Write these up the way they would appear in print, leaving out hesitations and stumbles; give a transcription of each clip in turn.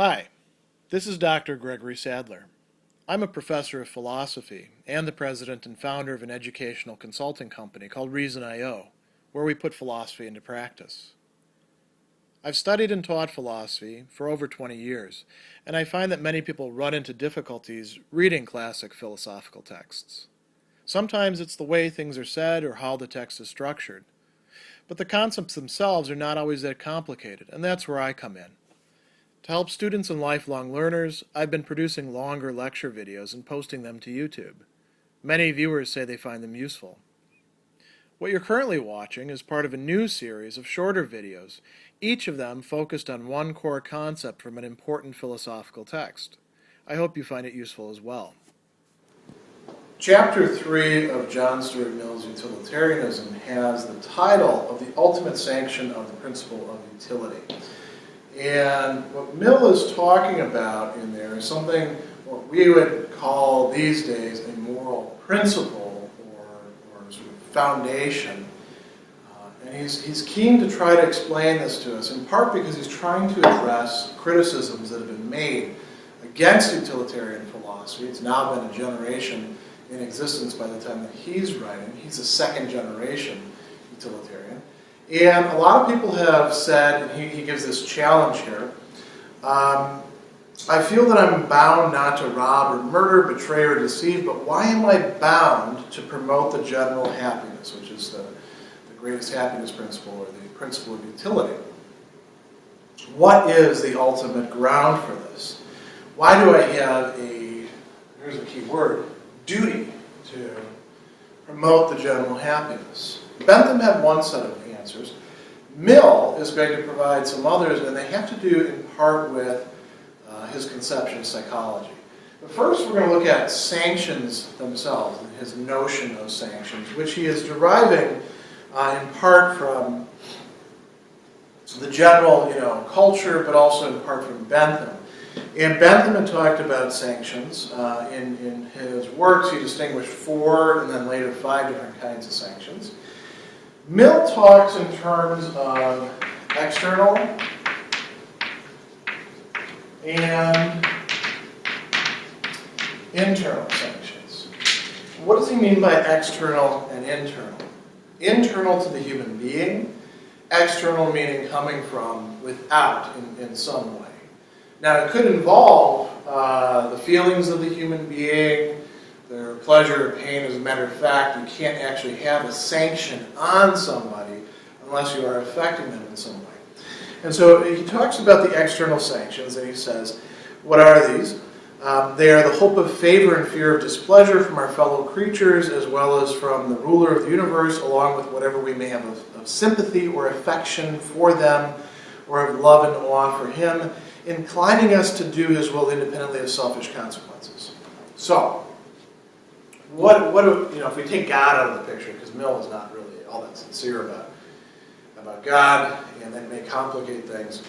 Hi, this is Dr. Gregory Sadler. I'm a professor of philosophy and the president and founder of an educational consulting company called Reason.io, where we put philosophy into practice. I've studied and taught philosophy for over 20 years, and I find that many people run into difficulties reading classic philosophical texts. Sometimes it's the way things are said or how the text is structured. But the concepts themselves are not always that complicated, and that's where I come in. To help students and lifelong learners, I've been producing longer lecture videos and posting them to YouTube. Many viewers say they find them useful. What you're currently watching is part of a new series of shorter videos, each of them focused on one core concept from an important philosophical text. I hope you find it useful as well. Chapter 3 of John Stuart Mill's Utilitarianism has the title of the ultimate sanction of the principle of utility. And what Mill is talking about in there is something what we would call these days a moral principle or sort of foundation. And he's keen to try to explain this to us, in part because he's trying to address criticisms that have been made against utilitarian philosophy. It's now been a generation in existence by the time that he's writing. He's a second generation utilitarian. And a lot of people have said, and he gives this challenge here, I feel that I'm bound not to rob or murder, betray or deceive, but why am I bound to promote the general happiness, which is the greatest happiness principle, or the principle of utility? What is the ultimate ground for this? Why do I have here's a key word, duty to promote the general happiness? Bentham had one set of answers. Mill is going to provide some others, and they have to do in part with his conception of psychology. But first we're going to look at sanctions themselves, and his notion of sanctions, which he is deriving in part from the general culture, but also in part from Bentham. And Bentham had talked about sanctions. In his works, he distinguished 4 and then later 5 different kinds of sanctions. Mill talks in terms of external and internal sanctions. What does he mean by external and internal? Internal to the human being, external meaning coming from without in some way. Now, it could involve the feelings of the human being, their pleasure or pain. As a matter of fact, you can't actually have a sanction on somebody unless you are affecting them in some way. And so he talks about the external sanctions, and he says, what are these? They are the hope of favor and fear of displeasure from our fellow creatures, as well as from the ruler of the universe, along with whatever we may have of sympathy or affection for them, or of love and awe for him, inclining us to do his will independently of selfish consequences. So, if we take God out of the picture, because Mill is not really all that sincere about God, and that may complicate things.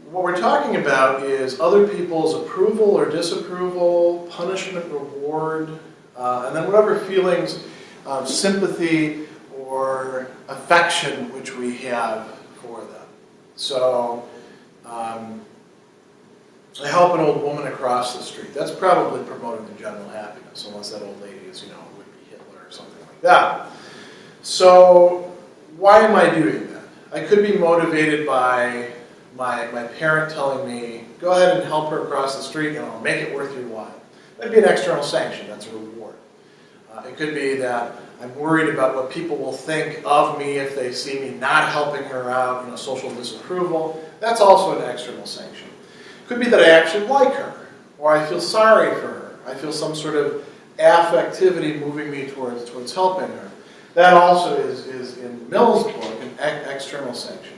What we're talking about is other people's approval or disapproval, punishment, reward, and then whatever feelings of sympathy or affection which we have for them. So, I help an old woman across the street. That's probably promoting the general happiness, unless that old lady is, would be Hitler or something like that. So, why am I doing that? I could be motivated by my parent telling me, go ahead and help her across the street and I'll make it worth your while. That'd be an external sanction. That's a reward. It could be that I'm worried about what people will think of me if they see me not helping her out, social disapproval. That's also an external sanction. It could be that I actually like her, or I feel sorry for her. I feel some sort of affectivity moving me towards helping her. That also is in Mill's book, an external sanction.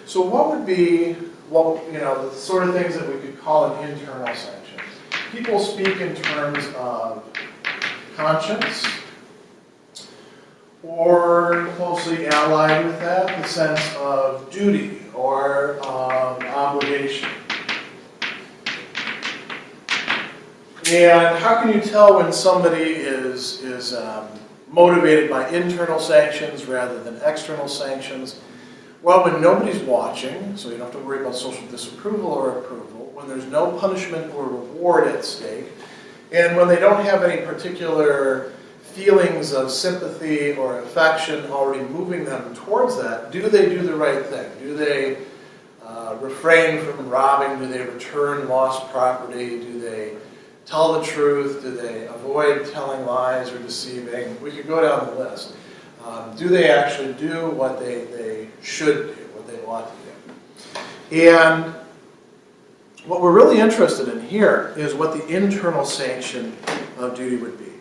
So what would be, the sort of things that we could call an internal sanction? People speak in terms of conscience, or closely allied with that, the sense of duty or obligation. And how can you tell when somebody is motivated by internal sanctions rather than external sanctions? Well, when nobody's watching, so you don't have to worry about social disapproval or approval, when there's no punishment or reward at stake, and when they don't have any particular feelings of sympathy or affection already moving them towards that, do they do the right thing? Do they refrain from robbing? Do they return lost property? Do they tell the truth? Do they avoid telling lies or deceiving? We could go down the list. Do they actually do what they should do, what they ought to do? And what we're really interested in here is what the internal sanction of duty would be.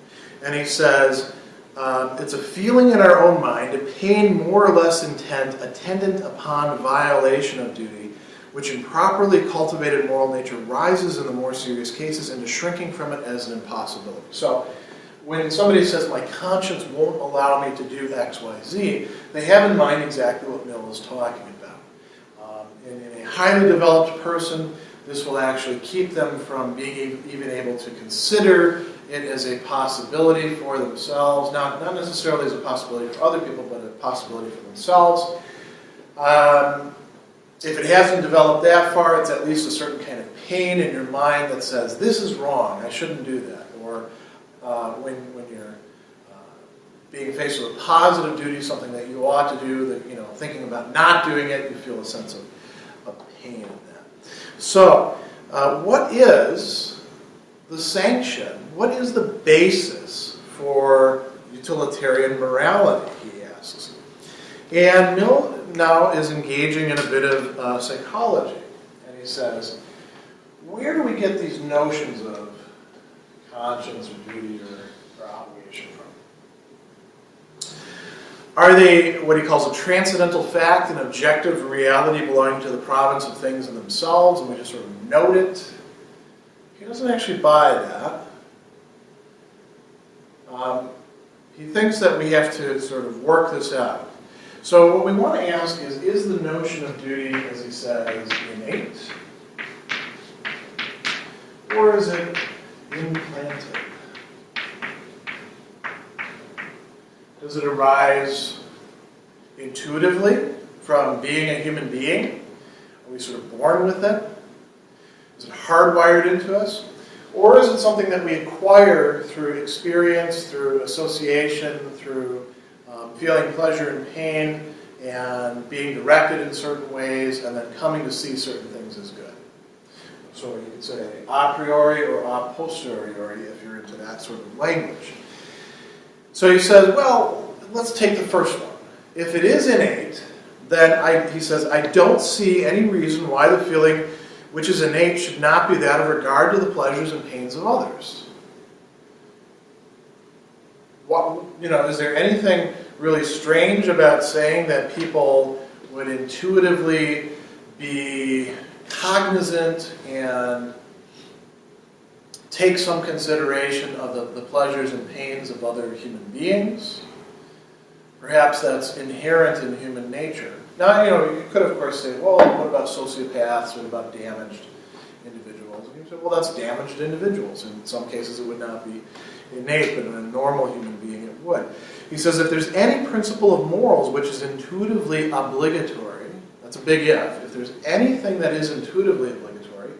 And he says, it's a feeling in our own mind, a pain more or less intent, attendant upon violation of duty, which in properly cultivated moral nature rises in the more serious cases into shrinking from it as an impossibility. So when somebody says, my conscience won't allow me to do X, Y, Z, they have in mind exactly what Mill is talking about. In a highly developed person, this will actually keep them from being even able to consider it as a possibility for themselves, not necessarily as a possibility for other people, but a possibility for themselves. If it hasn't developed that far, it's at least a certain kind of pain in your mind that says, this is wrong, I shouldn't do that. Or when you're being faced with a positive duty, something that you ought to do, that thinking about not doing it, you feel a sense of pain in that. So, what is the sanction? What is the basis for utilitarian morality, he asks. And Mill now is engaging in a bit of psychology. And he says, where do we get these notions of conscience or duty or obligation from? Are they what he calls a transcendental fact, an objective reality belonging to the province of things in themselves, and we just sort of note it? He doesn't actually buy that. He thinks that we have to sort of work this out. So what we want to ask is the notion of duty, as he says, innate? Or is it implanted? Does it arise intuitively from being a human being? Are we sort of born with it? Is it hardwired into us? Or is it something that we acquire through experience, through association, through feeling pleasure and pain, and being directed in certain ways, and then coming to see certain things as good? So you could say a priori or a posteriori if you're into that sort of language. So he says, well, let's take the first one. If it is innate, then he says, I don't see any reason why the feeling which is innate should not be that of regard to the pleasures and pains of others. Is there anything really strange about saying that people would intuitively be cognizant and take some consideration of the pleasures and pains of other human beings? Perhaps that's inherent in human nature. Now, you could, of course, say, well, what about sociopaths? What about damaged individuals? And you say, well, that's damaged individuals. In some cases, it would not be innate, but in a normal human being, it would. He says, if there's any principle of morals which is intuitively obligatory, that's a big if there's anything that is intuitively obligatory,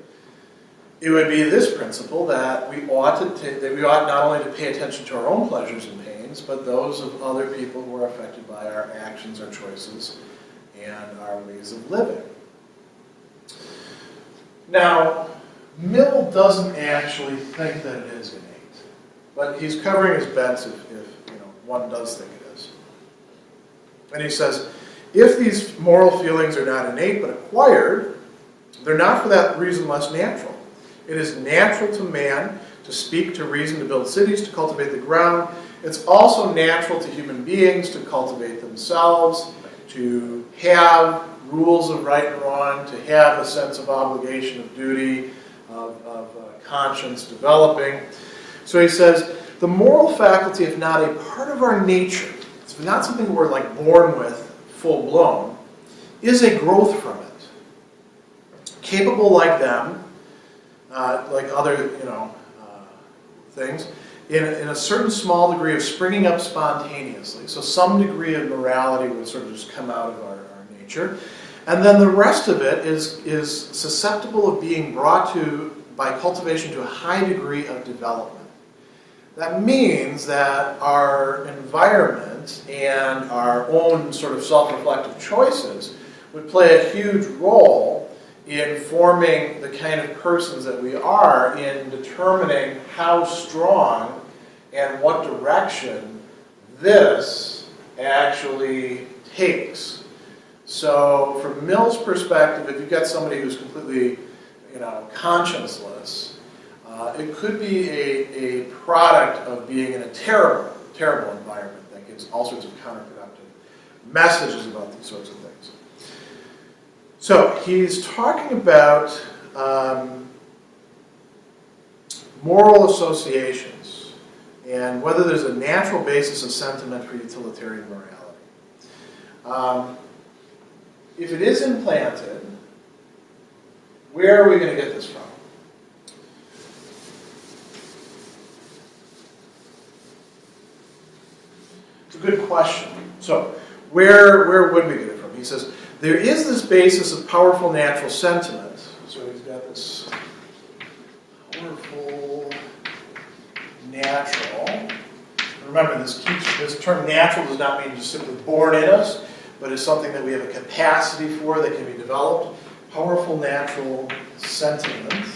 it would be this principle that we ought not only to pay attention to our own pleasures and pains, but those of other people who are affected by our actions, our choices, and our ways of living. Now, Mill doesn't actually think that it is innate, but he's covering his bets if one does think it is. And he says, if these moral feelings are not innate but acquired, they're not for that reason less natural. It is natural to man to speak, to reason, to build cities, to cultivate the ground. It's also natural to human beings to cultivate themselves, to have rules of right and wrong, to have a sense of obligation, of duty, of conscience developing. So he says, the moral faculty, if not a part of our nature, it's not something we're born with full-blown, is a growth from it. Capable like them, like other things, in a certain small degree of springing up spontaneously. So some degree of morality would sort of just come out of our nature. nature. And then the rest of it is susceptible of being brought to, by cultivation, to a high degree of development. That means that our environment and our own sort of self-reflective choices would play a huge role in forming the kind of persons that we are, in determining how strong and what direction this actually takes. So from Mill's perspective, if you've got somebody who's completely, conscienceless, it could be a product of being in a terrible, terrible environment that gives all sorts of counterproductive messages about these sorts of things. So he's talking about moral associations and whether there's a natural basis of sentiment for utilitarian morality. If it is implanted, where are we going to get this from? It's a good question. So, where would we get it from? He says, there is this basis of powerful natural sentiment. So he's got this powerful natural. Remember, this term natural does not mean just simply born in us, but is something that we have a capacity for that can be developed. Powerful natural sentiment.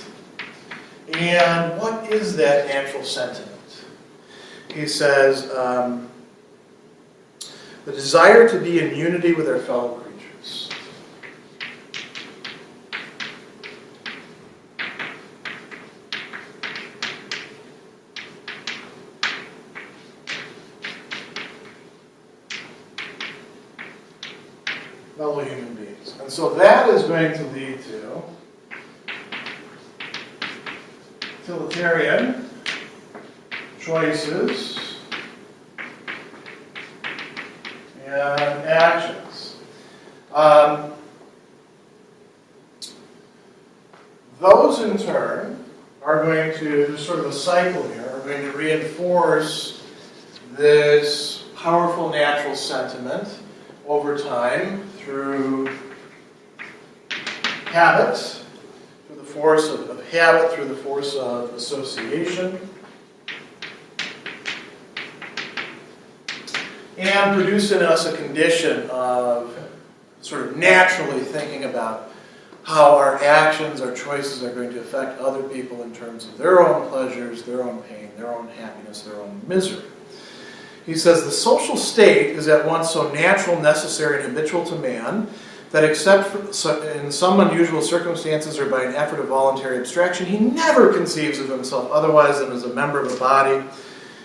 And what is that natural sentiment? He says, the desire to be in unity with our fellow creatures. Fellow human beings. And so that is going to lead to utilitarian choices and actions. Those in turn are going to, sort of a cycle here, are going to reinforce this powerful natural sentiment over time through habit, through the force of habit, through the force of association, and produce in us a condition of sort of naturally thinking about how our actions, our choices are going to affect other people in terms of their own pleasures, their own pain, their own happiness, their own misery. He says, the social state is at once so natural, necessary, and habitual to man that except in some unusual circumstances or by an effort of voluntary abstraction, he never conceives of himself otherwise than as a member of a body.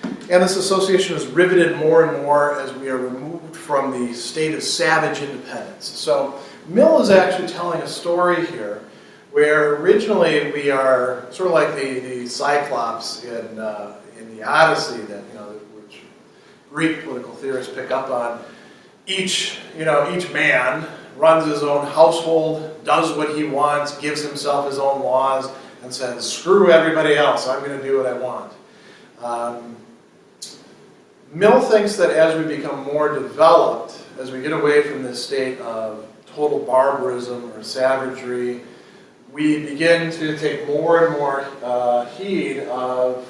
And this association is riveted more and more as we are removed from the state of savage independence. So Mill is actually telling a story here where originally we are sort of like the Cyclops in the Odyssey that, which Greek political theorists pick up on. Each man runs his own household, does what he wants, gives himself his own laws, and says, screw everybody else, I'm going to do what I want. Mill thinks that as we become more developed, as we get away from this state of total barbarism or savagery, we begin to take more and more heed of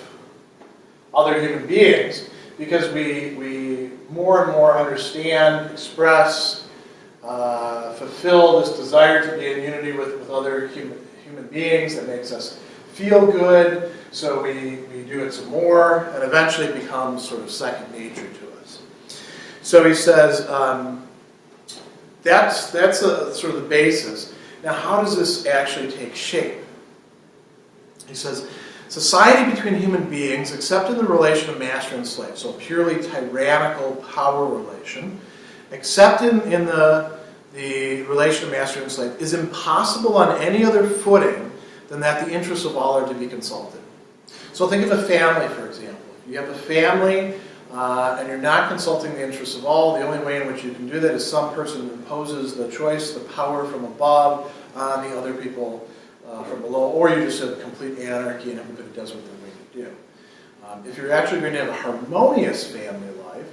other human beings because we more and more understand, express, fulfill this desire to be in unity with other human beings that makes us feel good, so we do it some more, and eventually it becomes sort of second nature to us. So he says, that's sort of the basis. Now, how does this actually take shape? He says, society between human beings, except in the relation of master and slave, so a purely tyrannical power relation, except in the relation of master and slave, is impossible on any other footing than that the interests of all are to be consulted. So think of a family, for example. You have a family, and you're not consulting the interests of all. The only way in which you can do that is some person imposes the choice, the power from above on the other people from below, or you just have complete anarchy and everybody does what they're made to do. If you're actually going to have a harmonious family life,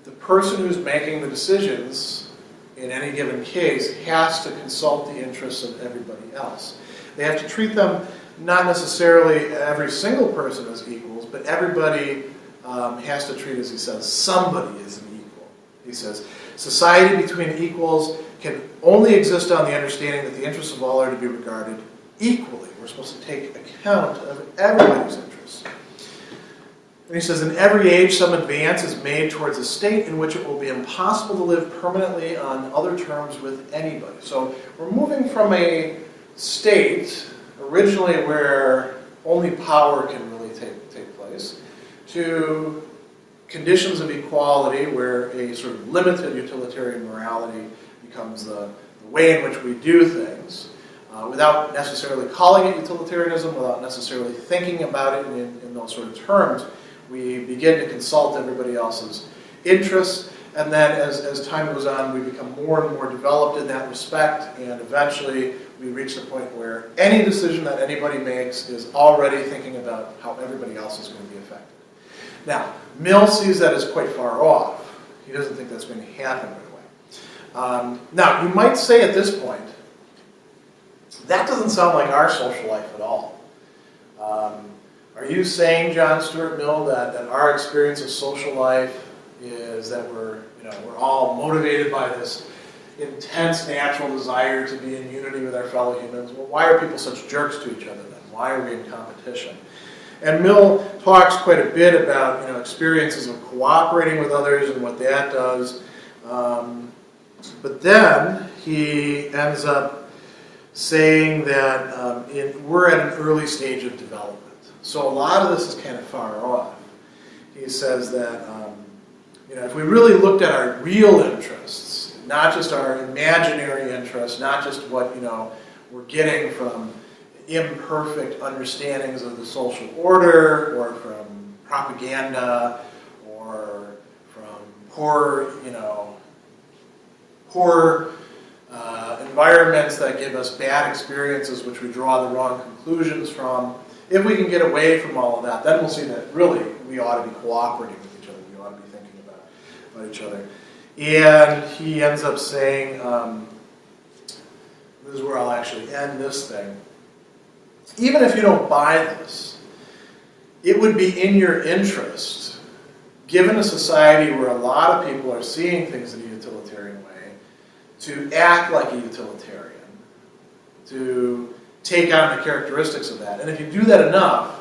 the person who's making the decisions in any given case, has to consult the interests of everybody else. They have to treat them, not necessarily every single person as equals, but everybody has to treat, as he says, somebody as an equal. He says, society between equals can only exist on the understanding that the interests of all are to be regarded equally. We're supposed to take account of everybody's interests. And he says, in every age, some advance is made towards a state in which it will be impossible to live permanently on other terms with anybody. So we're moving from a state, originally where only power can really take place, to conditions of equality where a sort of limited utilitarian morality becomes the way in which we do things, without necessarily calling it utilitarianism, without necessarily thinking about it in those sort of terms. We begin to consult everybody else's interests, and then as time goes on, we become more and more developed in that respect, and eventually we reach the point where any decision that anybody makes is already thinking about how everybody else is going to be affected. Now, Mill sees that as quite far off. He doesn't think that's going to happen right away. Now, you might say at this point, that doesn't sound like our social life at all. Are you saying, John Stuart Mill, that our experience of social life is that we're all motivated by this intense natural desire to be in unity with our fellow humans? Well, why are people such jerks to each other then? Why are we in competition? And Mill talks quite a bit about experiences of cooperating with others and what that does. But then he ends up saying that we're at an early stage of development. So a lot of this is kind of far off. He says that if we really looked at our real interests, not just our imaginary interests, not just what we're getting from imperfect understandings of the social order, or from propaganda, or from poor environments that give us bad experiences, which we draw the wrong conclusions from. If we can get away from all of that, then we'll see that really we ought to be cooperating with each other. We ought to be thinking about each other. And he ends up saying, this is where I'll actually end this thing. Even if you don't buy this, it would be in your interest, given a society where a lot of people are seeing things in a utilitarian way, to act like a utilitarian, to take on the characteristics of that. And if you do that enough,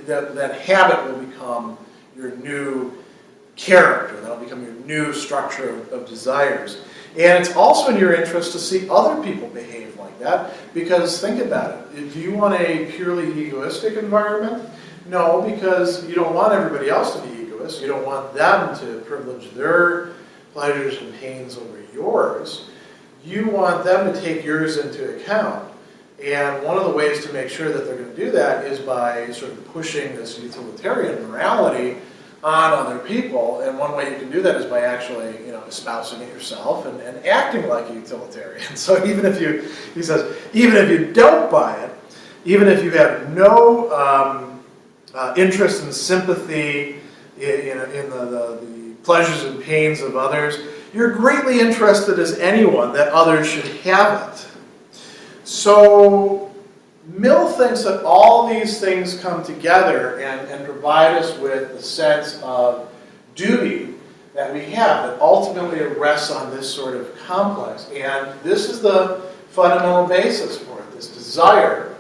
that habit will become your new character. That'll become your new structure of desires. And it's also in your interest to see other people behave like that, because think about it. Do you want a purely egoistic environment? No, because you don't want everybody else to be egoists. You don't want them to privilege their pleasures and pains over yours. You want them to take yours into account. And one of the ways to make sure that they're going to do that is by sort of pushing this utilitarian morality on other people. And one way you can do that is by actually, espousing it yourself and acting like a utilitarian. So he says, even if you don't buy it, even if you have no interest and sympathy in the pleasures and pains of others, you're greatly interested as anyone that others should have it. So Mill thinks that all these things come together and provide us with a sense of duty that we have that ultimately rests on this sort of complex. And this is the fundamental basis for it, this desire,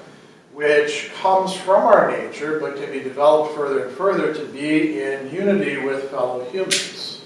which comes from our nature but can be developed further and further to be in unity with fellow humans.